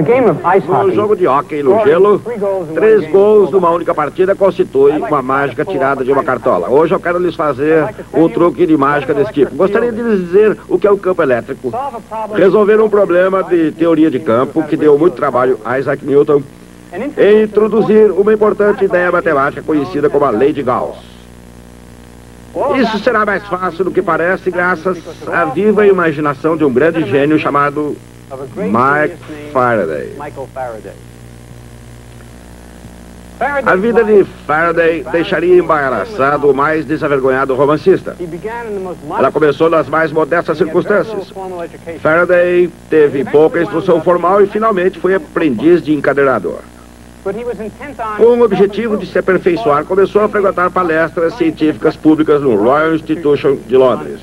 No jogo de hóquei no gelo, 3 gols numa única partida constitui uma mágica tirada de uma cartola. Hoje eu quero lhes fazer um truque de mágica desse tipo. Gostaria de lhes dizer o que é o campo elétrico. Resolver um problema de teoria de campo que deu muito trabalho a Isaac Newton e introduzir uma importante ideia matemática conhecida como a Lei de Gauss. Isso será mais fácil do que parece graças à viva imaginação de um grande gênio chamado Mike Faraday. A vida de Faraday deixaria embaraçado o mais desavergonhado romancista. Ela começou nas mais modestas circunstâncias. Faraday teve pouca instrução formal e finalmente foi aprendiz de encadernador. Com o objetivo de se aperfeiçoar, começou a frequentar palestras científicas públicas no Royal Institution de Londres.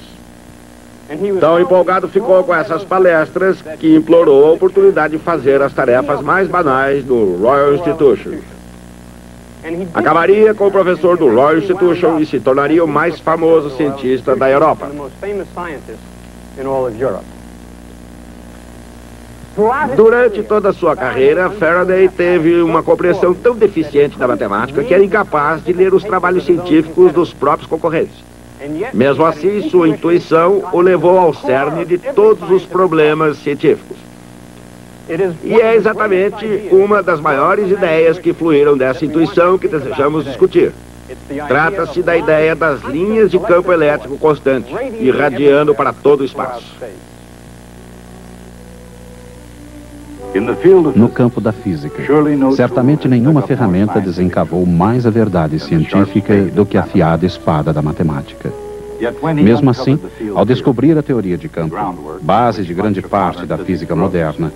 Tão empolgado ficou com essas palestras que implorou a oportunidade de fazer as tarefas mais banais do Royal Institution. Acabaria com o professor do Royal Institution e se tornaria o mais famoso cientista da Europa. Durante toda a sua carreira, Faraday teve uma compreensão tão deficiente da matemática que era incapaz de ler os trabalhos científicos dos próprios concorrentes. Mesmo assim, sua intuição o levou ao cerne de todos os problemas científicos. E é exatamente uma das maiores ideias que fluíram dessa intuição que desejamos discutir. Trata-se da ideia das linhas de campo elétrico constante, irradiando para todo o espaço. No campo da física, certamente nenhuma ferramenta desencavou mais a verdade científica do que a afiada espada da matemática. Mesmo assim, ao descobrir a teoria de campo, base de grande parte da física moderna,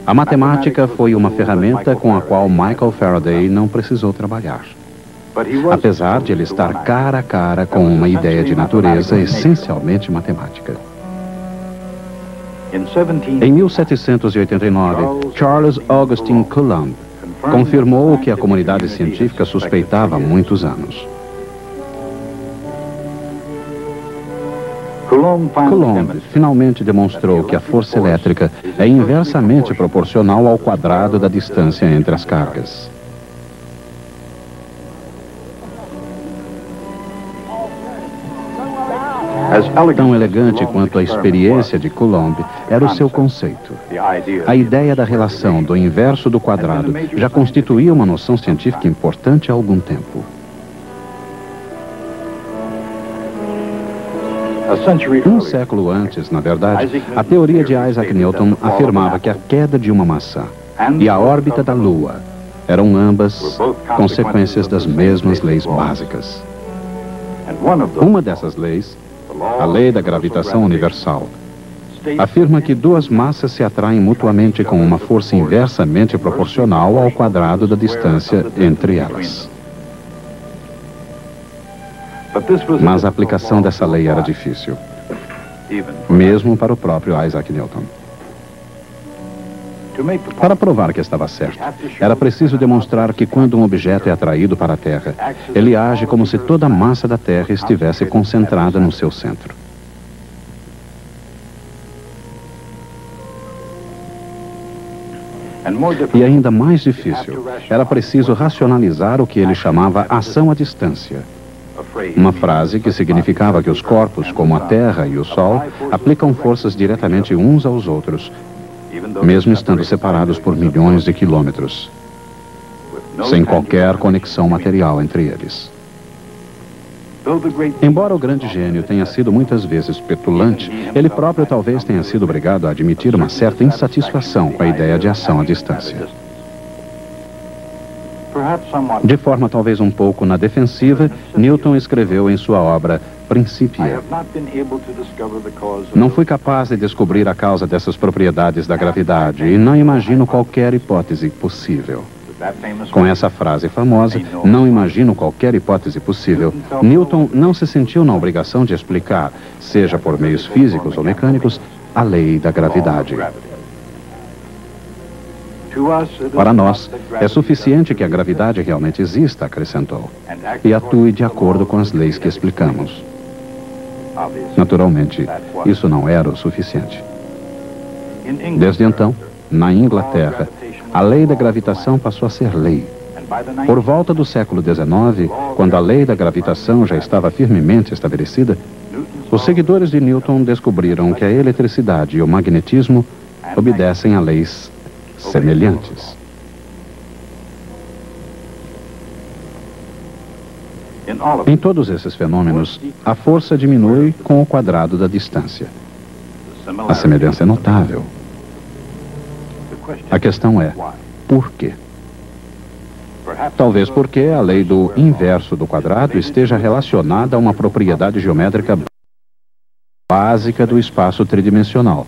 a matemática foi uma ferramenta com a qual Michael Faraday não precisou trabalhar. Apesar de ele estar cara a cara com uma ideia de natureza essencialmente matemática. Em 1789, Charles Augustin Coulomb confirmou o que a comunidade científica suspeitava há muitos anos. Coulomb finalmente demonstrou que a força elétrica é inversamente proporcional ao quadrado da distância entre as cargas. Tão elegante quanto a experiência de Coulomb era o seu conceito. A ideia da relação do inverso do quadrado já constituía uma noção científica importante há algum tempo. Um século antes, na verdade, a teoria de Isaac Newton afirmava que a queda de uma maçã e a órbita da Lua eram ambas consequências das mesmas leis básicas. Uma dessas leis, a lei da gravitação universal, afirma que duas massas se atraem mutuamente com uma força inversamente proporcional ao quadrado da distância entre elas. Mas a aplicação dessa lei era difícil, mesmo para o próprio Isaac Newton. Para provar que estava certo, era preciso demonstrar que quando um objeto é atraído para a Terra, ele age como se toda a massa da Terra estivesse concentrada no seu centro. E ainda mais difícil, era preciso racionalizar o que ele chamava ação à distância. Uma frase que significava que os corpos, como a Terra e o Sol, aplicam forças diretamente uns aos outros, mesmo estando separados por milhões de quilômetros, sem qualquer conexão material entre eles. Embora o grande gênio tenha sido muitas vezes petulante, ele próprio talvez tenha sido obrigado a admitir uma certa insatisfação com a ideia de ação à distância. De forma talvez um pouco na defensiva, Newton escreveu em sua obra Principia: não fui capaz de descobrir a causa dessas propriedades da gravidade e não imagino qualquer hipótese possível. Com essa frase famosa, não imagino qualquer hipótese possível, Newton não se sentiu na obrigação de explicar, seja por meios físicos ou mecânicos, a lei da gravidade. Para nós, é suficiente que a gravidade realmente exista, acrescentou, e atue de acordo com as leis que explicamos. Naturalmente, isso não era o suficiente. Desde então, na Inglaterra, a lei da gravitação passou a ser lei. Por volta do século XIX, quando a lei da gravitação já estava firmemente estabelecida, os seguidores de Newton descobriram que a eletricidade e o magnetismo obedecem a leis semelhantes. Em todos esses fenômenos, a força diminui com o quadrado da distância. A semelhança é notável. A questão é, por quê? Talvez porque a lei do inverso do quadrado esteja relacionada a uma propriedade geométrica básica do espaço tridimensional.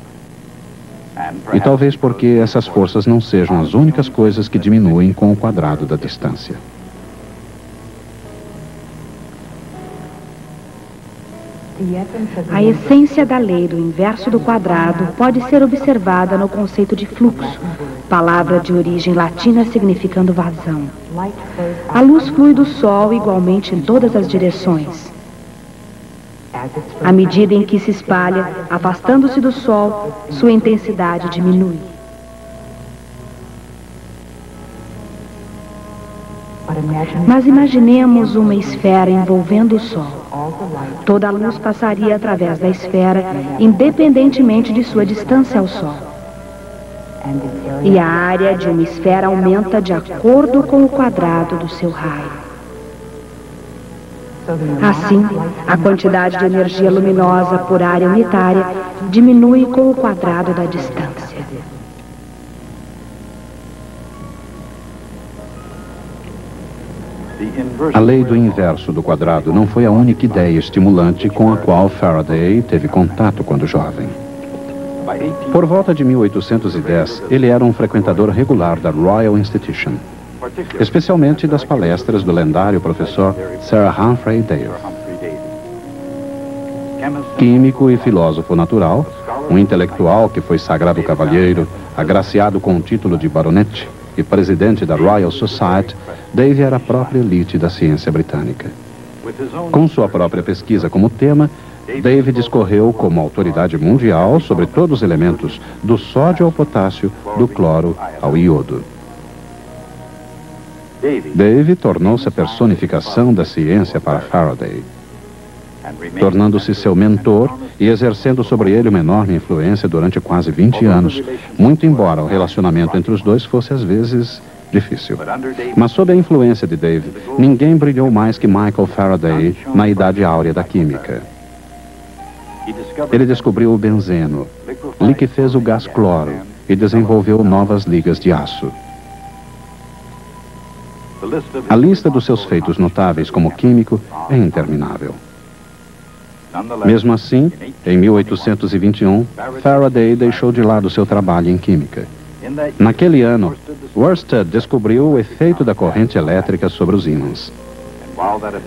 E talvez porque essas forças não sejam as únicas coisas que diminuem com o quadrado da distância. A essência da lei do inverso do quadrado pode ser observada no conceito de fluxo, palavra de origem latina significando vazão. A luz flui do Sol igualmente em todas as direções. À medida em que se espalha, afastando-se do Sol, sua intensidade diminui. Mas imaginemos uma esfera envolvendo o Sol. Toda a luz passaria através da esfera, independentemente de sua distância ao Sol. E a área de uma esfera aumenta de acordo com o quadrado do seu raio. Assim, a quantidade de energia luminosa por área unitária diminui com o quadrado da distância. A lei do inverso do quadrado não foi a única ideia estimulante com a qual Faraday teve contato quando jovem. Por volta de 1810, ele era um frequentador regular da Royal Institution, especialmente das palestras do lendário professor Sir Humphry Davy. Químico e filósofo natural, um intelectual que foi sagrado cavalheiro, agraciado com o título de baronete e presidente da Royal Society, Davy era a própria elite da ciência britânica. Com sua própria pesquisa como tema, Davy discorreu como autoridade mundial sobre todos os elementos, do sódio ao potássio, do cloro ao iodo. Davy tornou-se a personificação da ciência para Faraday, tornando-se seu mentor e exercendo sobre ele uma enorme influência durante quase 20 anos, muito embora o relacionamento entre os dois fosse às vezes difícil. Mas sob a influência de Davy, ninguém brilhou mais que Michael Faraday na idade áurea da química. Ele descobriu o benzeno, liquefez o gás cloro e desenvolveu novas ligas de aço. A lista dos seus feitos notáveis como químico é interminável. Mesmo assim, em 1821, Faraday deixou de lado seu trabalho em química. Naquele ano, Worsted descobriu o efeito da corrente elétrica sobre os ímãs.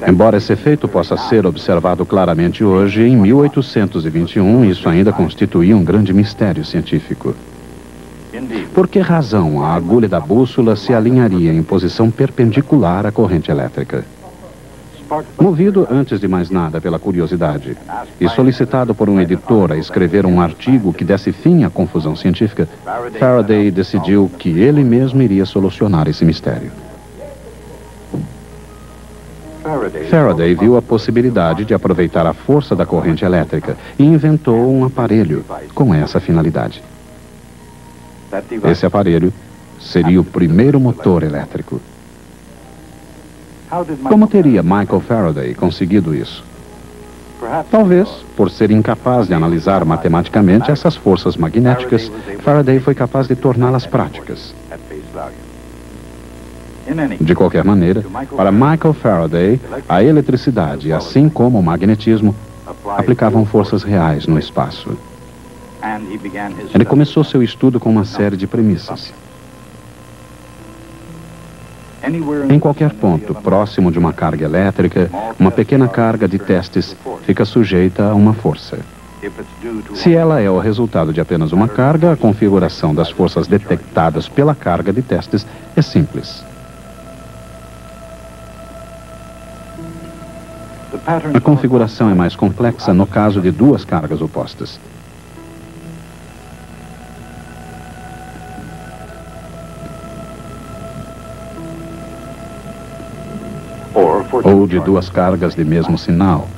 Embora esse efeito possa ser observado claramente hoje, em 1821 isso ainda constituía um grande mistério científico. Por que razão a agulha da bússola se alinharia em posição perpendicular à corrente elétrica? Movido, antes de mais nada, pela curiosidade e solicitado por um editor a escrever um artigo que desse fim à confusão científica, Faraday decidiu que ele mesmo iria solucionar esse mistério. Faraday viu a possibilidade de aproveitar a força da corrente elétrica e inventou um aparelho com essa finalidade. Esse aparelho seria o primeiro motor elétrico. Como teria Michael Faraday conseguido isso? Talvez, por ser incapaz de analisar matematicamente essas forças magnéticas, Faraday foi capaz de torná-las práticas. De qualquer maneira, para Michael Faraday, a eletricidade, assim como o magnetismo, aplicavam forças reais no espaço. Ele começou seu estudo com uma série de premissas. Em qualquer ponto próximo de uma carga elétrica, uma pequena carga de testes fica sujeita a uma força. Se ela é o resultado de apenas uma carga, a configuração das forças detectadas pela carga de testes é simples. A configuração é mais complexa no caso de duas cargas opostas. ou de duas cargas de mesmo sinal.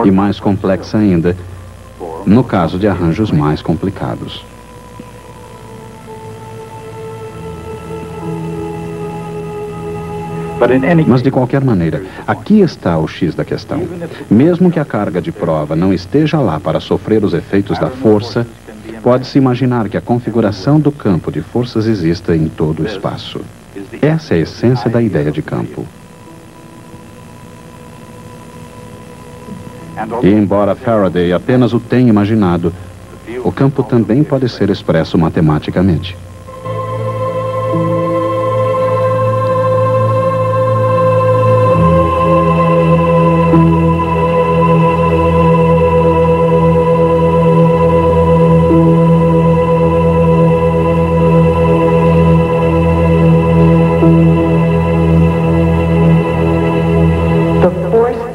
E mais complexa ainda, no caso de arranjos mais complicados. Mas, de qualquer maneira, aqui está o X da questão. Mesmo que a carga de prova não esteja lá para sofrer os efeitos da força, pode-se imaginar que a configuração do campo de forças exista em todo o espaço. Essa é a essência da ideia de campo. E embora Faraday apenas o tenha imaginado, o campo também pode ser expresso matematicamente.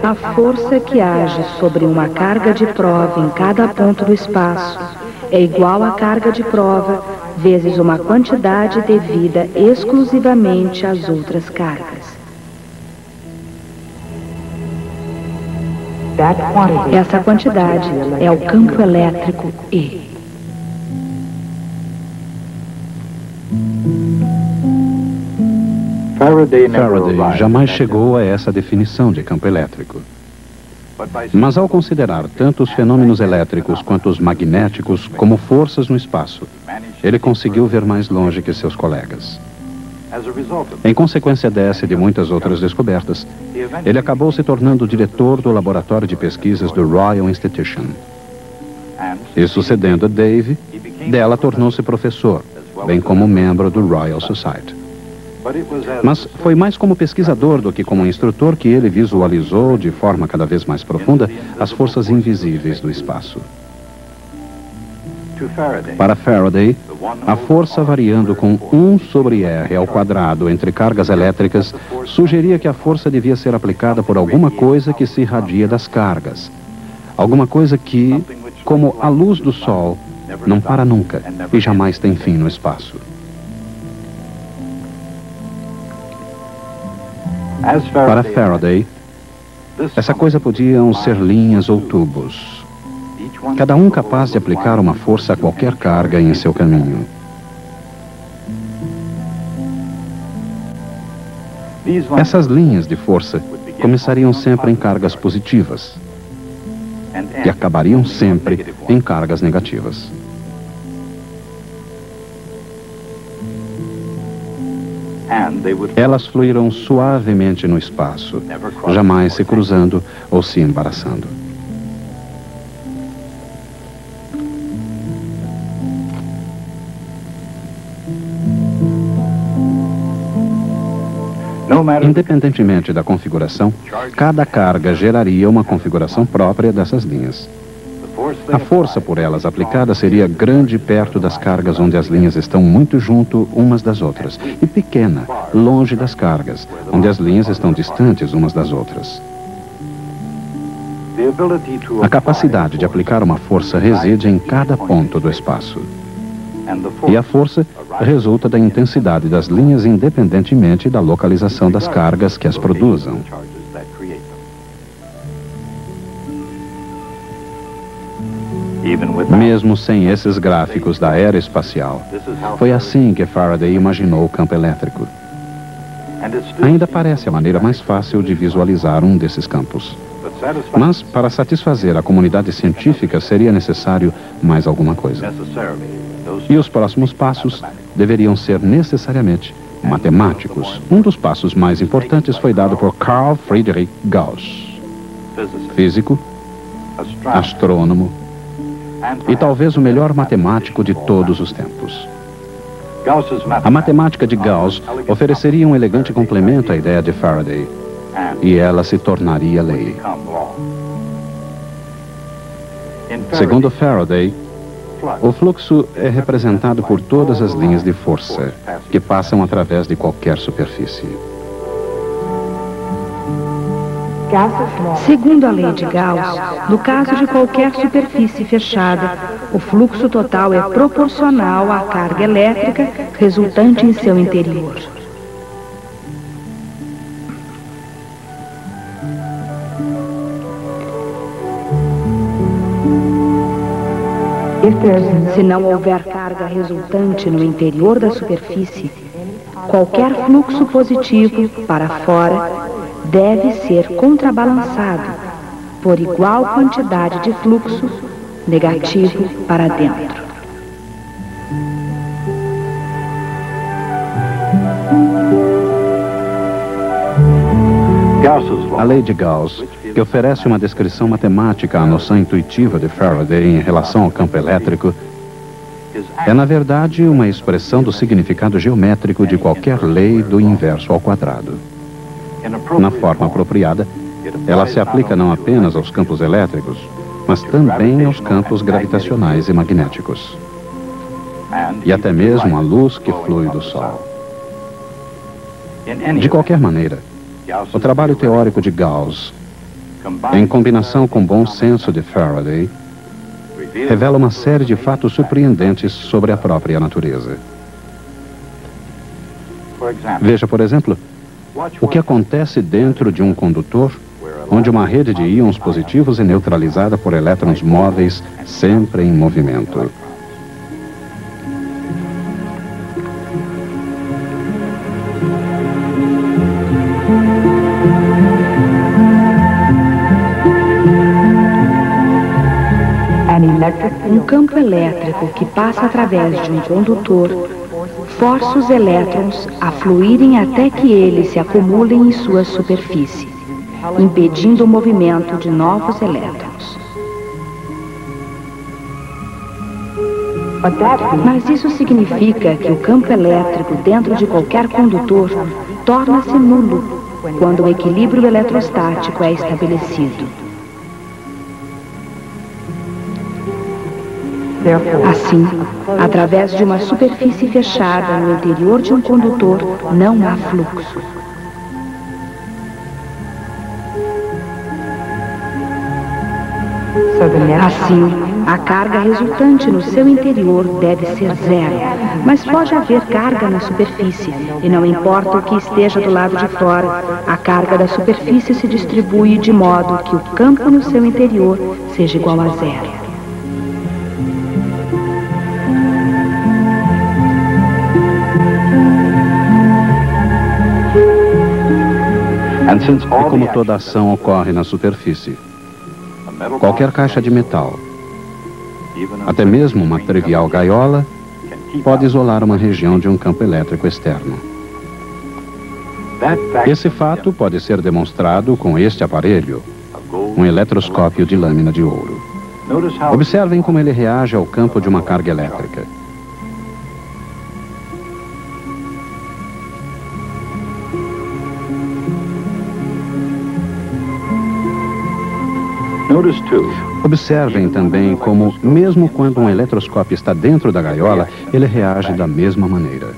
A força que age sobre uma carga de prova em cada ponto do espaço é igual à carga de prova vezes uma quantidade devida exclusivamente às outras cargas. Essa quantidade é o campo elétrico E. Faraday jamais chegou a essa definição de campo elétrico. Mas ao considerar tanto os fenômenos elétricos quanto os magnéticos como forças no espaço, ele conseguiu ver mais longe que seus colegas. Em consequência dessa e de muitas outras descobertas, ele acabou se tornando diretor do laboratório de pesquisas do Royal Institution. E sucedendo a Dave, dela tornou-se professor, bem como membro do Royal Society. Mas foi mais como pesquisador do que como instrutor que ele visualizou de forma cada vez mais profunda as forças invisíveis do espaço. Para Faraday, a força variando com 1 sobre R ao quadrado entre cargas elétricas sugeria que a força devia ser aplicada por alguma coisa que se irradia das cargas. Alguma coisa que, como a luz do Sol, não para nunca e jamais tem fim no espaço. Para Faraday, essa coisa podiam ser linhas ou tubos, cada um capaz de aplicar uma força a qualquer carga em seu caminho. Essas linhas de força começariam sempre em cargas positivas e acabariam sempre em cargas negativas. Elas fluíram suavemente no espaço, jamais se cruzando ou se embaraçando. Independentemente da configuração, cada carga geraria uma configuração própria dessas linhas. A força por elas aplicada seria grande perto das cargas onde as linhas estão muito junto umas das outras, e pequena, longe das cargas, onde as linhas estão distantes umas das outras. A capacidade de aplicar uma força reside em cada ponto do espaço. E a força resulta da intensidade das linhas independentemente da localização das cargas que as produzam. Mesmo sem esses gráficos da era espacial, foi assim que Faraday imaginou o campo elétrico. Ainda parece a maneira mais fácil de visualizar um desses campos. Mas, para satisfazer a comunidade científica, seria necessário mais alguma coisa. E os próximos passos deveriam ser necessariamente matemáticos. Um dos passos mais importantes foi dado por Carl Friedrich Gauss, físico, astrônomo, e talvez o melhor matemático de todos os tempos. A matemática de Gauss ofereceria um elegante complemento à ideia de Faraday, e ela se tornaria lei. Segundo Faraday, o fluxo é representado por todas as linhas de força que passam através de qualquer superfície. Segundo a lei de Gauss, no caso de qualquer superfície fechada, o fluxo total é proporcional à carga elétrica resultante em seu interior. Se não houver carga resultante no interior da superfície, qualquer fluxo positivo para fora deve ser contrabalançado por igual quantidade de fluxo negativo para dentro. A lei de Gauss, que oferece uma descrição matemática à noção intuitiva de Faraday em relação ao campo elétrico, é, na verdade, uma expressão do significado geométrico de qualquer lei do inverso ao quadrado. Na forma apropriada, ela se aplica não apenas aos campos elétricos, mas também aos campos gravitacionais e magnéticos, e até mesmo à luz que flui do Sol. De qualquer maneira, o trabalho teórico de Gauss, em combinação com o bom senso de Faraday, revela uma série de fatos surpreendentes sobre a própria natureza. Veja, por exemplo, o que acontece dentro de um condutor onde uma rede de íons positivos é neutralizada por elétrons móveis sempre em movimento. Um campo elétrico que passa através de um condutor força os elétrons a fluírem até que eles se acumulem em sua superfície, impedindo o movimento de novos elétrons. Mas isso significa que o campo elétrico dentro de qualquer condutor torna-se nulo quando o equilíbrio eletrostático é estabelecido. Assim, através de uma superfície fechada no interior de um condutor, não há fluxo. Assim, a carga resultante no seu interior deve ser zero, mas pode haver carga na superfície, e não importa o que esteja do lado de fora, a carga da superfície se distribui de modo que o campo no seu interior seja igual a zero. E como toda ação ocorre na superfície, qualquer caixa de metal, até mesmo uma trivial gaiola, pode isolar uma região de um campo elétrico externo. Esse fato pode ser demonstrado com este aparelho, um eletroscópio de lâmina de ouro. Observem como ele reage ao campo de uma carga elétrica. Observem também como, mesmo quando um eletroscópio está dentro da gaiola, ele reage da mesma maneira.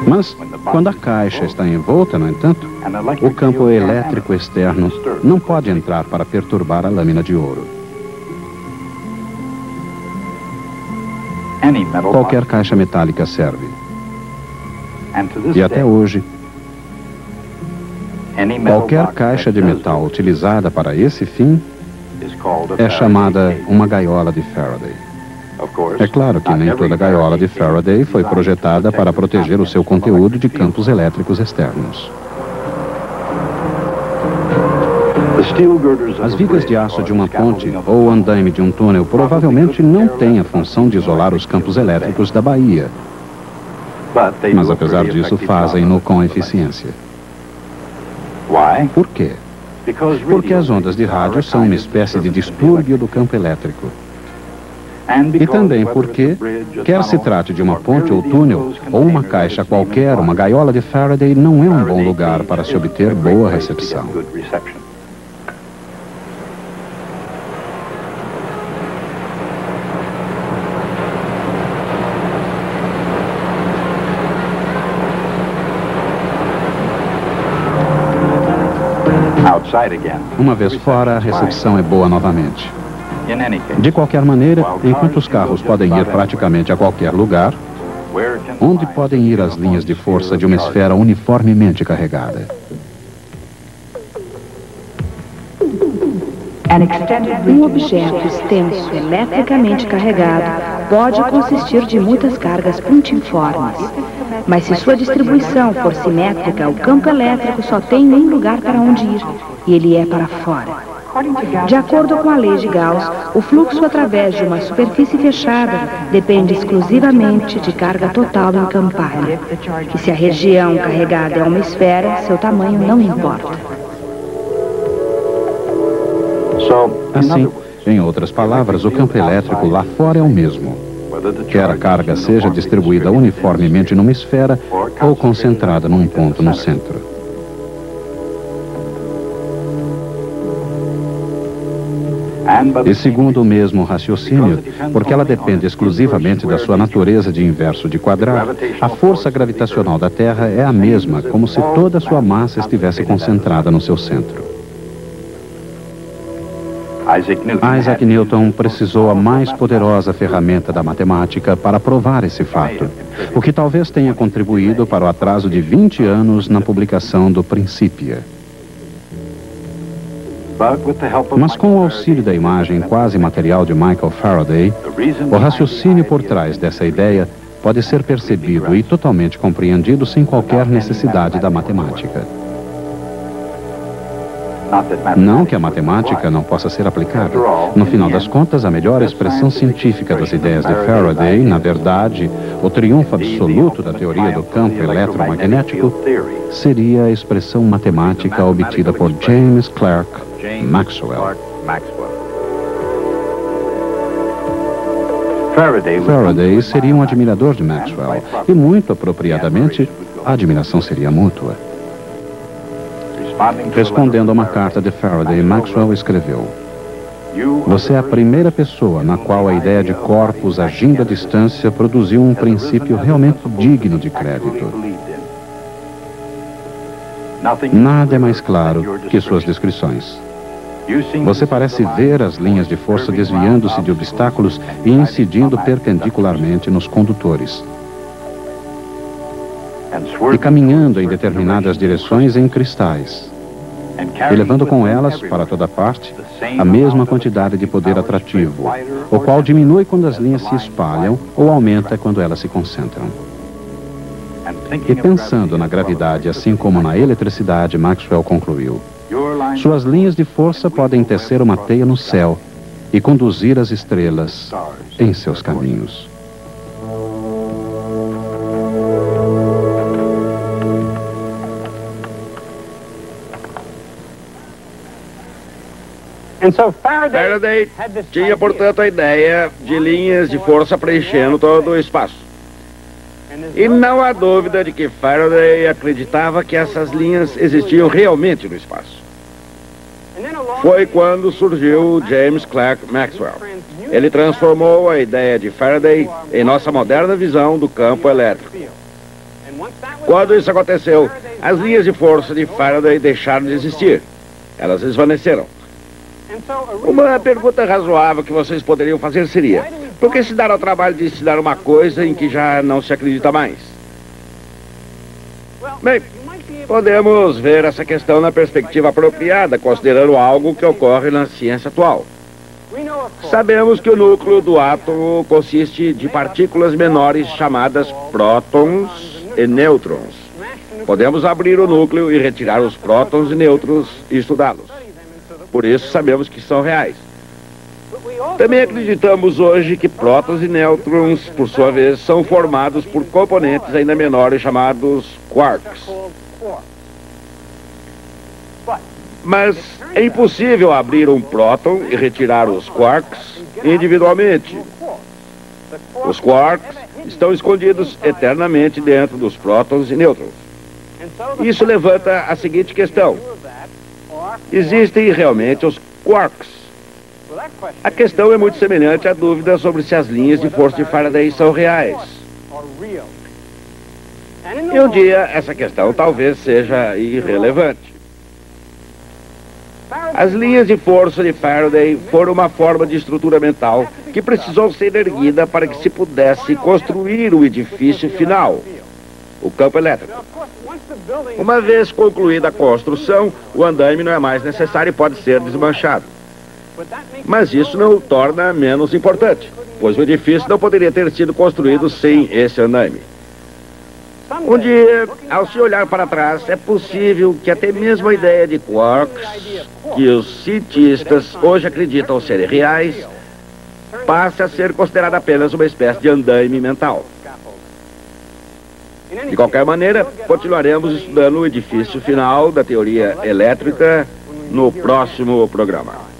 Mas, quando a caixa está envolta, no entanto, o campo elétrico externo não pode entrar para perturbar a lâmina de ouro. Qualquer caixa metálica serve. E até hoje, qualquer caixa de metal utilizada para esse fim é chamada uma gaiola de Faraday. É claro que nem toda gaiola de Faraday foi projetada para proteger o seu conteúdo de campos elétricos externos. As vigas de aço de uma ponte ou o andaime de um túnel provavelmente não têm a função de isolar os campos elétricos da baía. Mas, apesar disso, fazem-no com eficiência. Por quê? Porque as ondas de rádio são uma espécie de distúrbio do campo elétrico. E também porque, quer se trate de uma ponte ou túnel, ou uma caixa qualquer, uma gaiola de Faraday não é um bom lugar para se obter boa recepção. Uma vez fora, a recepção é boa novamente. De qualquer maneira, enquanto os carros podem ir praticamente a qualquer lugar, onde podem ir as linhas de força de uma esfera uniformemente carregada? Um objeto extenso, eletricamente carregado, pode consistir de muitas cargas pontiformes. Mas se sua distribuição for simétrica, o campo elétrico só tem um lugar para onde ir, e ele é para fora. De acordo com a lei de Gauss, o fluxo através de uma superfície fechada depende exclusivamente de carga total encampada. E se a região carregada é uma esfera, seu tamanho não importa. Assim, em outras palavras, o campo elétrico lá fora é o mesmo. Quer a carga seja distribuída uniformemente numa esfera ou concentrada num ponto no centro. E segundo o mesmo raciocínio, porque ela depende exclusivamente da sua natureza de inverso de quadrado, a força gravitacional da Terra é a mesma, como se toda a sua massa estivesse concentrada no seu centro. Isaac Newton precisou a mais poderosa ferramenta da matemática para provar esse fato, o que talvez tenha contribuído para o atraso de 20 anos na publicação do Principia. Mas com o auxílio da imagem quase material de Michael Faraday, o raciocínio por trás dessa ideia pode ser percebido e totalmente compreendido sem qualquer necessidade da matemática. Não que a matemática não possa ser aplicada. No final das contas, a melhor expressão científica das ideias de Faraday, na verdade, o triunfo absoluto da teoria do campo eletromagnético, seria a expressão matemática obtida por James Clerk Maxwell. Faraday seria um admirador de Maxwell, e muito apropriadamente, a admiração seria mútua. Respondendo a uma carta de Faraday, Maxwell escreveu: "Você é a primeira pessoa na qual a ideia de corpos agindo à distância produziu um princípio realmente digno de crédito. Nada é mais claro que suas descrições. Você parece ver as linhas de força desviando-se de obstáculos e incidindo perpendicularmente nos condutores, e caminhando em determinadas direções em cristais, e levando com elas, para toda parte, a mesma quantidade de poder atrativo, o qual diminui quando as linhas se espalham ou aumenta quando elas se concentram. E pensando na gravidade, assim como na eletricidade, Maxwell concluiu: suas linhas de força podem tecer uma teia no céu e conduzir as estrelas em seus caminhos." Faraday tinha, portanto, a ideia de linhas de força preenchendo todo o espaço. E não há dúvida de que Faraday acreditava que essas linhas existiam realmente no espaço. Foi quando surgiu James Clerk Maxwell. Ele transformou a ideia de Faraday em nossa moderna visão do campo elétrico. Quando isso aconteceu, as linhas de força de Faraday deixaram de existir. Elas esvaneceram. Uma pergunta razoável que vocês poderiam fazer seria: por que se dar ao trabalho de ensinar uma coisa em que já não se acredita mais? Bem, podemos ver essa questão na perspectiva apropriada, considerando algo que ocorre na ciência atual. Sabemos que o núcleo do átomo consiste de partículas menores chamadas prótons e nêutrons. Podemos abrir o núcleo e retirar os prótons e nêutrons e estudá-los. Por isso sabemos que são reais. Também acreditamos hoje que prótons e nêutrons, por sua vez, são formados por componentes ainda menores chamados quarks. Mas é impossível abrir um próton e retirar os quarks individualmente. Os quarks estão escondidos eternamente dentro dos prótons e nêutrons. Isso levanta a seguinte questão: existem realmente os quarks? A questão é muito semelhante à dúvida sobre se as linhas de força de Faraday são reais. E um dia essa questão talvez seja irrelevante. As linhas de força de Faraday foram uma forma de estrutura mental que precisou ser erguida para que se pudesse construir o edifício final, o campo elétrico. Uma vez concluída a construção, o andaime não é mais necessário e pode ser desmanchado. Mas isso não o torna menos importante, pois o edifício não poderia ter sido construído sem esse andaime. Um dia, ao se olhar para trás, é possível que até mesmo a ideia de quarks, que os cientistas hoje acreditam serem reais, passe a ser considerada apenas uma espécie de andaime mental. De qualquer maneira, continuaremos estudando o edifício final da teoria elétrica no próximo programa.